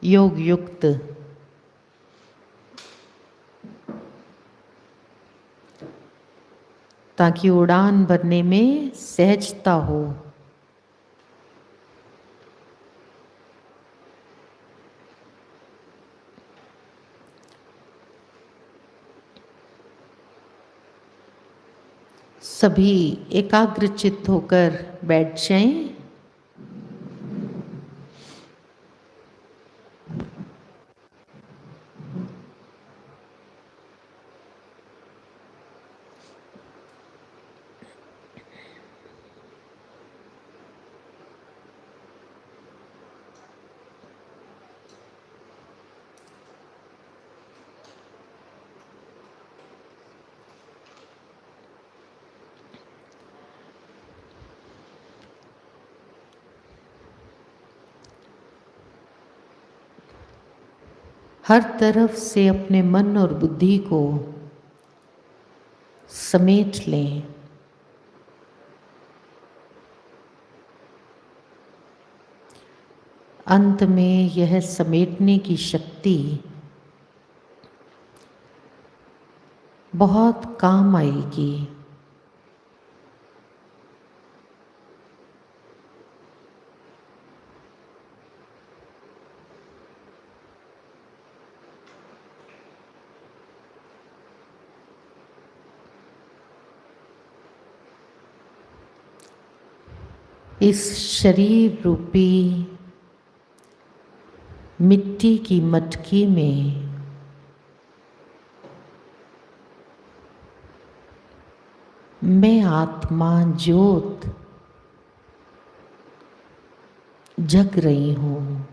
योग युक्त ताकि उड़ान भरने में सहजता हो। सभी एकाग्रचित्त होकर बैठ जाएं। हर तरफ से अपने मन और बुद्धि को समेट लें। अंत में यह समेटने की शक्ति बहुत काम आएगी। इस शरीर रूपी मिट्टी की मटकी में मैं आत्मा ज्योत जग रही हूँ।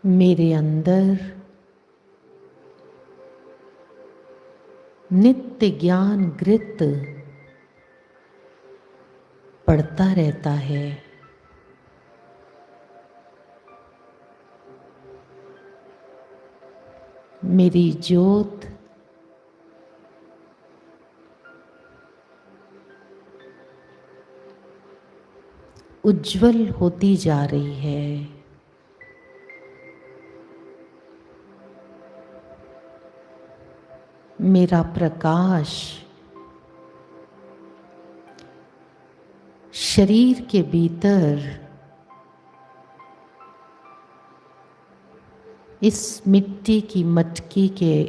मेरे अंदर नित्य ज्ञान घृत पड़ता रहता है। मेरी ज्योत उज्जवल होती जा रही है। मेरा प्रकाश शरीर के भीतर इस मिट्टी की मटकी के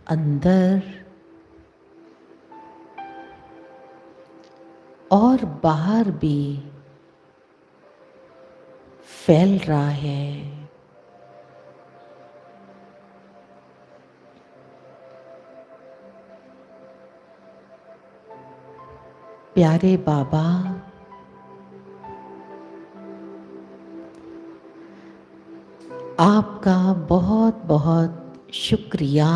अंदर और बाहर भी फैल रहा है। प्यारे बाबा, आपका बहुत बहुत शुक्रिया।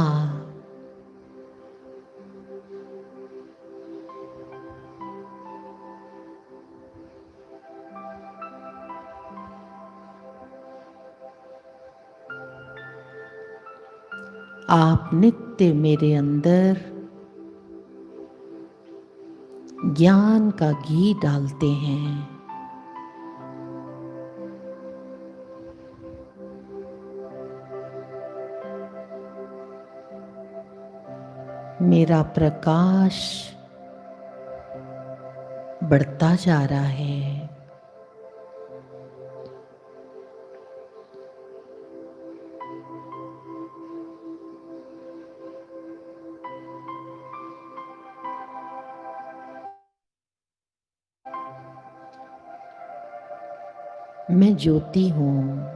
आप नित्य मेरे अंदर ज्ञान का घी डालते हैं। मेरा प्रकाश बढ़ता जा रहा है। मैं ज्योति हूँ।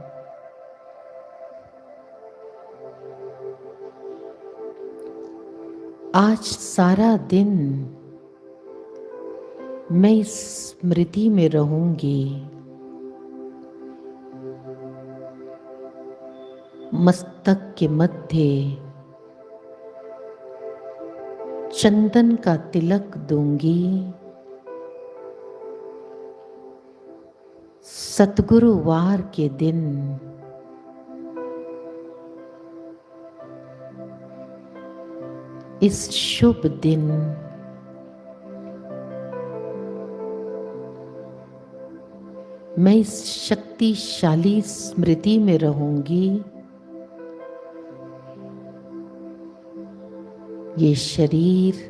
आज सारा दिन मैं इस स्मृति में रहूंगी। मस्तक के मध्य चंदन का तिलक दूंगी। सतगुरुवार के दिन इस शुभ दिन मैं इस शक्तिशाली स्मृति में रहूंगी। ये शरीर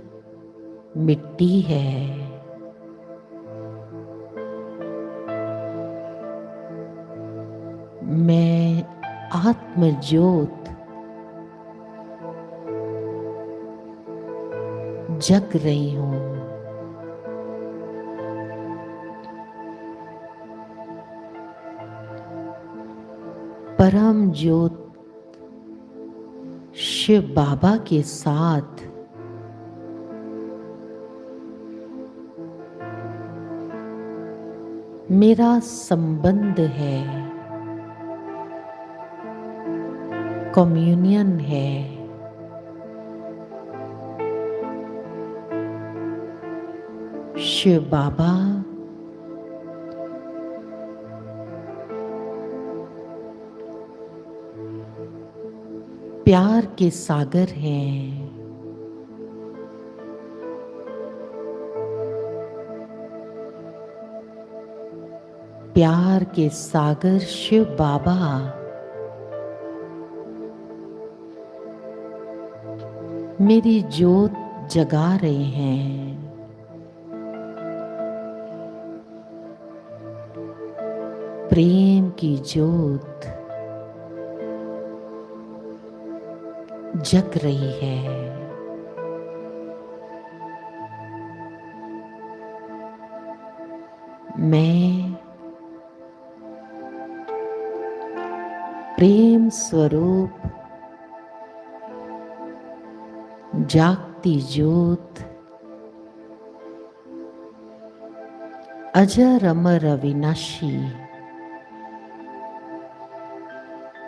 मिट्टी है, मैं आत्मज्योत जग रही हूं। परम ज्योत शिव बाबा के साथ मेरा संबंध है, कम्युनियन है। शिव बाबा प्यार के सागर हैं। प्यार के सागर शिव बाबा मेरी ज्योत जगा रहे हैं। प्रेम की ज्योत जग रही है। मैं प्रेम स्वरूप जागती ज्योत अजर अमर अविनाशी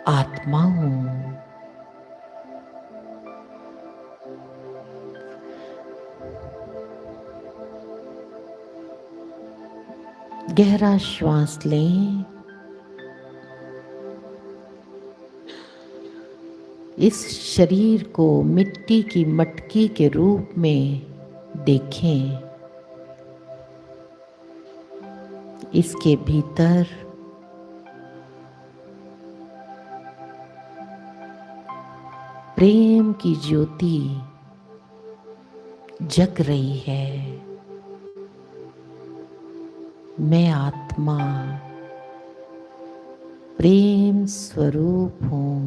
आत्मा हूं। गहरा श्वास लें। इस शरीर को मिट्टी की मटकी के रूप में देखें। इसके भीतर प्रेम की ज्योति जग रही है। मैं आत्मा प्रेम स्वरूप हूं।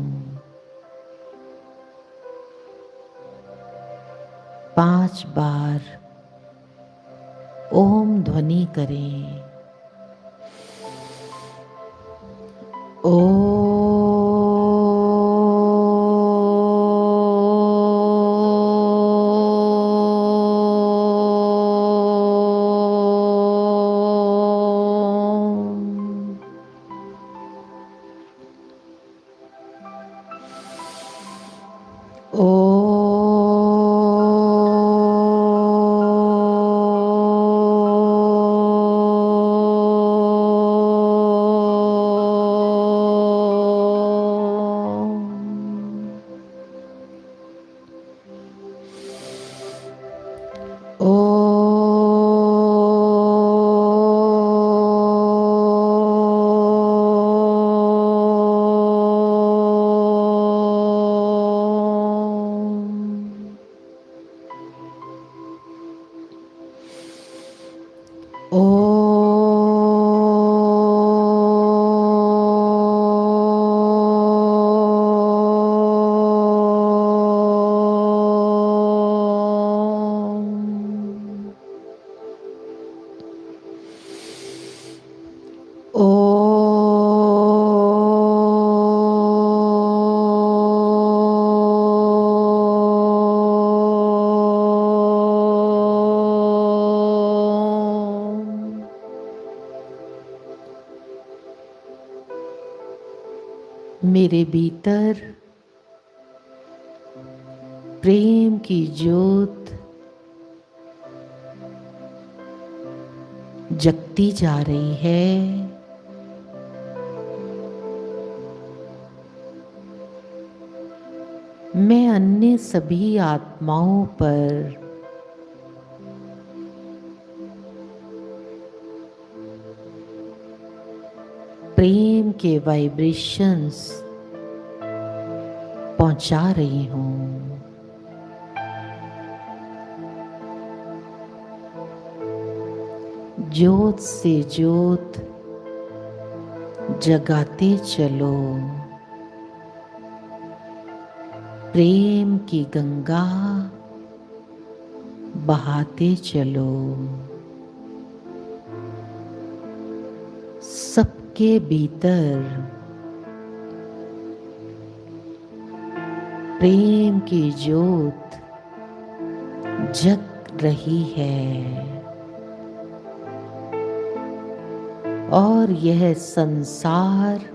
5 बार ओम ध्वनि करें। ओम। मेरे भीतर प्रेम की ज्योत जगती जा रही है। मैं अन्य सभी आत्माओं पर प्रेम के वाइब्रेशंस पहुंचा रही हूँ। ज्योत से ज्योत जगाते चलो, प्रेम की गंगा बहाते चलो। सबके भीतर प्रेम की ज्योत जग रही है और यह संसार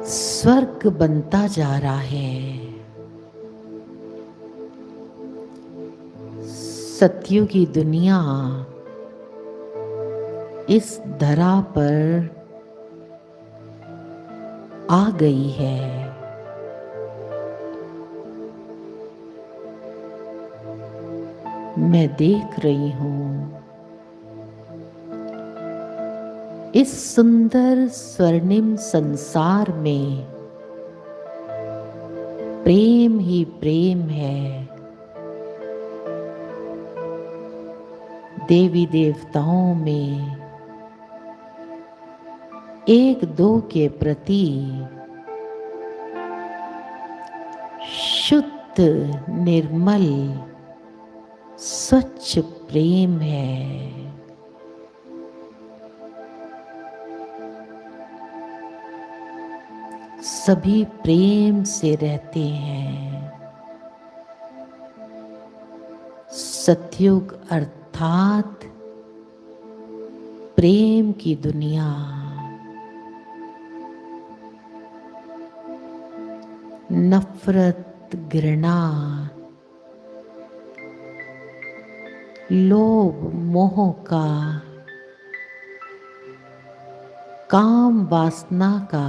स्वर्ग बनता जा रहा है। सत्युग की दुनिया इस धरा पर आ गई है। मैं देख रही हूँ इस सुंदर स्वर्णिम संसार में प्रेम ही प्रेम है। देवी देवताओं में एक दो के प्रति शुद्ध निर्मल स्वच्छ प्रेम है। सभी प्रेम से रहते हैं। सतयुग अर्थात प्रेम की दुनिया नफरत, घृणा, लोभ, मोह का, काम वासना का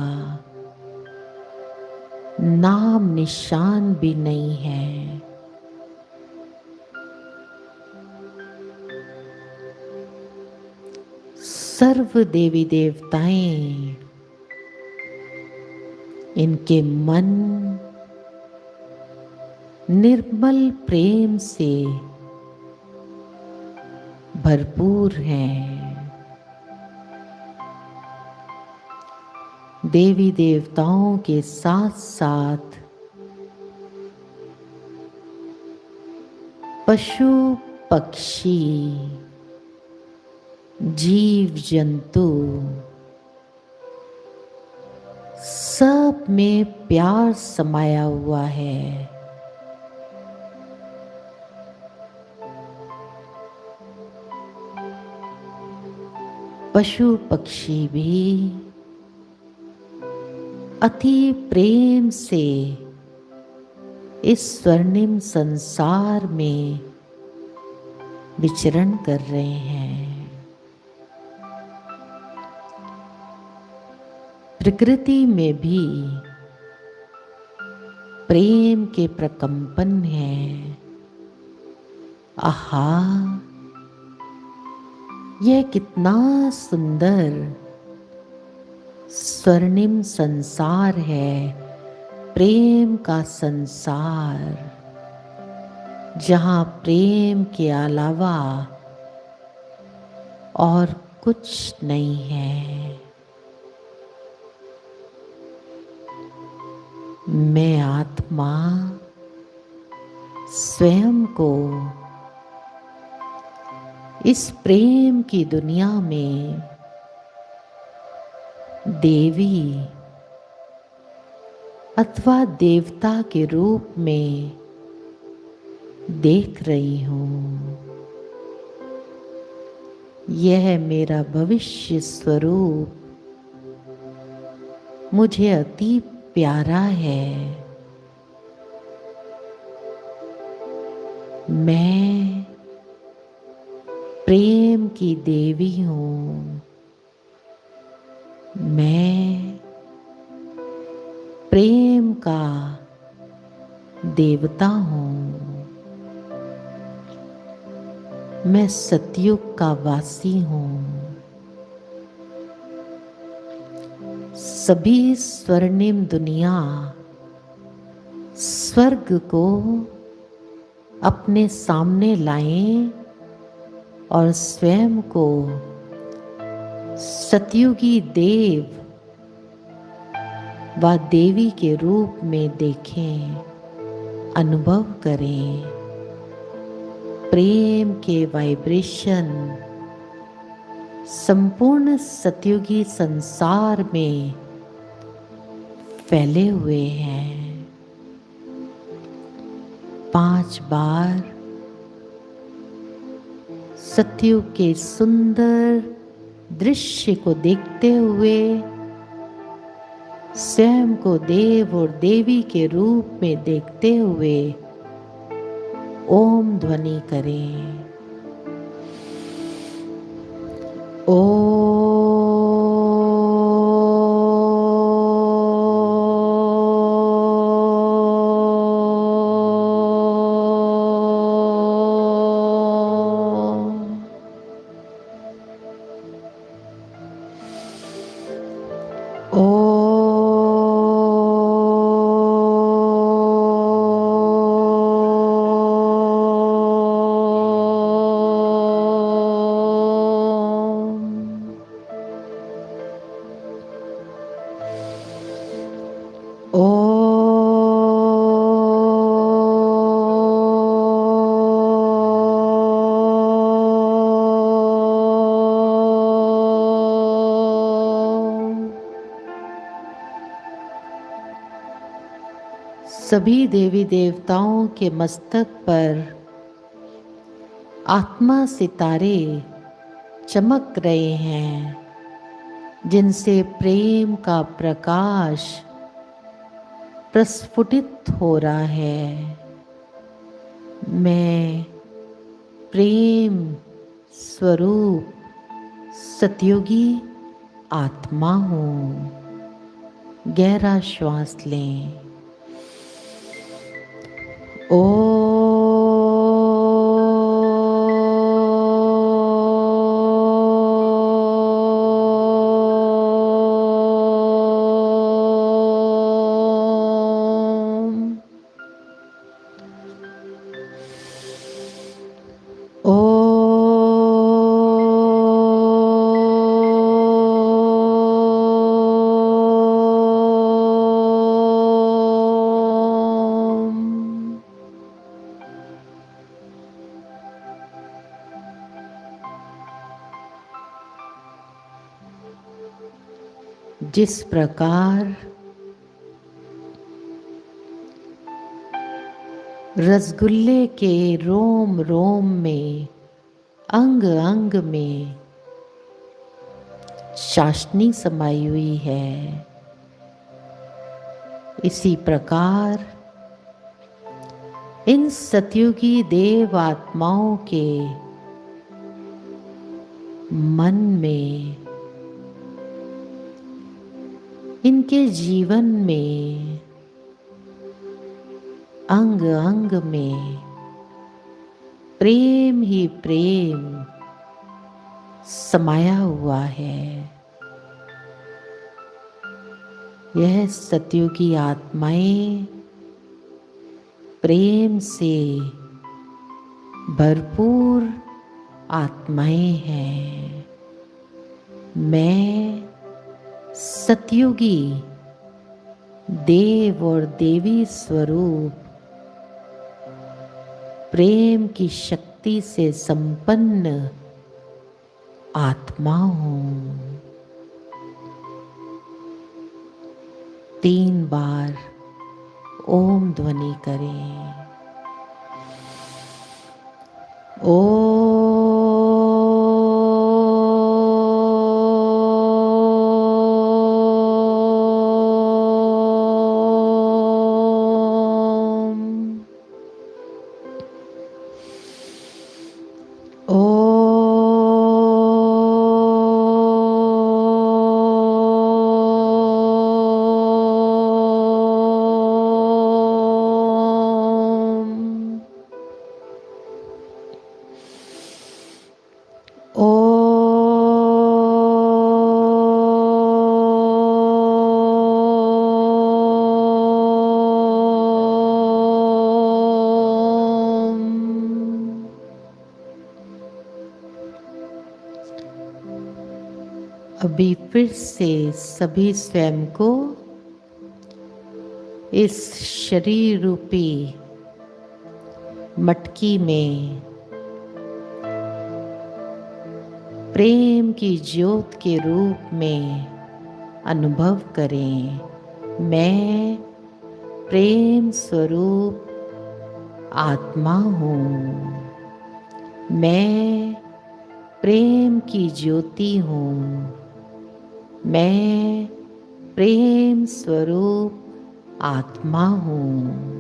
नाम निशान भी नहीं है। सर्व देवी देवताएं इनके मन निर्मल प्रेम से भरपूर हैं। देवी देवताओं के साथ साथ पशु पक्षी जीव जंतु सब में प्यार समाया हुआ है। पशु पक्षी भी अति प्रेम से इस स्वर्णिम संसार में विचरण कर रहे हैं। प्रकृति में भी प्रेम के प्रकंपन हैं। आहा, यह कितना सुंदर स्वर्णिम संसार है, प्रेम का संसार, जहाँ प्रेम के अलावा और कुछ नहीं है। मैं आत्मा स्वयं को इस प्रेम की दुनिया में देवी अथवा देवता के रूप में देख रही हूँ। यह मेरा भविष्य स्वरूप मुझे अति प्यारा है। मैं प्रेम की देवी हूँ। मैं प्रेम का देवता हूँ। मैं सतयुग का वासी हूँ। सभी स्वर्णिम दुनिया स्वर्ग को अपने सामने लाएं और स्वयं को सतयुगी देव व देवी के रूप में देखें, अनुभव करें। प्रेम के वाइब्रेशन संपूर्ण सतयुगी संसार में फैले हुए हैं। 5 बार सतयुग के सुंदर दृश्य को देखते हुए स्वयं को देव और देवी के रूप में देखते हुए ओम ध्वनि करें। ओम। सभी देवी देवताओं के मस्तक पर आत्मा सितारे चमक रहे हैं, जिनसे प्रेम का प्रकाश प्रस्फुटित हो रहा है। मैं प्रेम स्वरूप सतयुगी आत्मा हूँ। गहरा श्वास लें। ओ जिस प्रकार रसगुल्ले के रोम रोम में, अंग अंग में चाशनी समाई हुई है, इसी प्रकार इन सतयुगी देव आत्माओं के मन में, इनके जीवन में, अंग अंग में प्रेम ही प्रेम समाया हुआ है। यह सतयुगी आत्माएं प्रेम से भरपूर आत्माएं हैं। मैं सतयुगी देव और देवी स्वरूप प्रेम की शक्ति से संपन्न आत्मा हूँ। 3 बार ओम ध्वनि करें। ओम। अभी फिर से सभी स्वयं को इस शरीर रूपी मटकी में प्रेम की ज्योत के रूप में अनुभव करें। मैं प्रेम स्वरूप आत्मा हूँ। मैं प्रेम की ज्योति हूँ। मैं प्रेम स्वरूप आत्मा हूँ।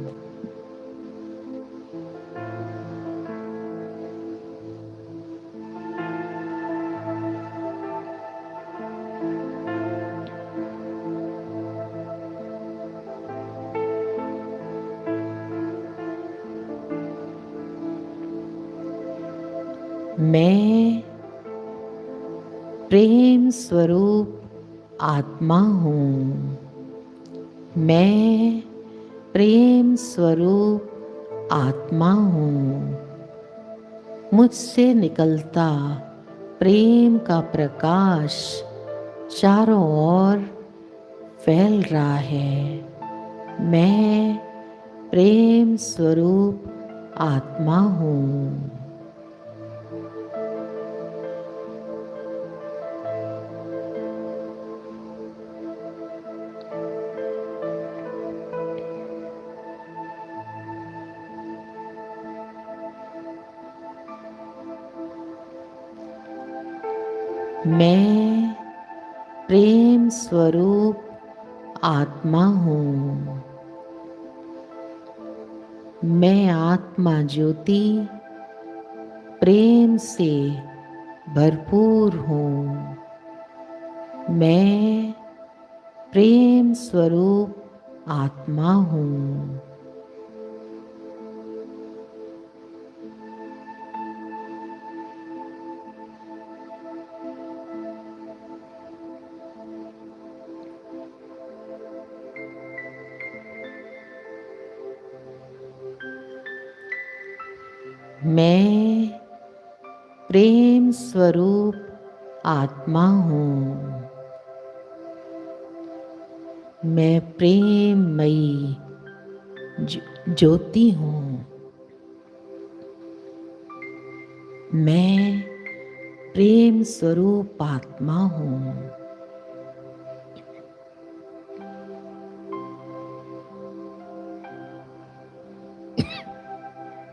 मैं प्रेम स्वरूप आत्मा हूँ। मैं प्रेम स्वरूप आत्मा हूँ। मुझसे निकलता प्रेम का प्रकाश चारों ओर फैल रहा है। मैं प्रेम स्वरूप आत्मा हूँ। मैं प्रेम स्वरूप आत्मा हूँ। मैं आत्मा ज्योति प्रेम से भरपूर हूँ। मैं प्रेम स्वरूप आत्मा हूँ। मैं प्रेम स्वरूप आत्मा हूँ। मैं प्रेममयी ज्योति हूँ। मैं प्रेम स्वरूप आत्मा हूँ।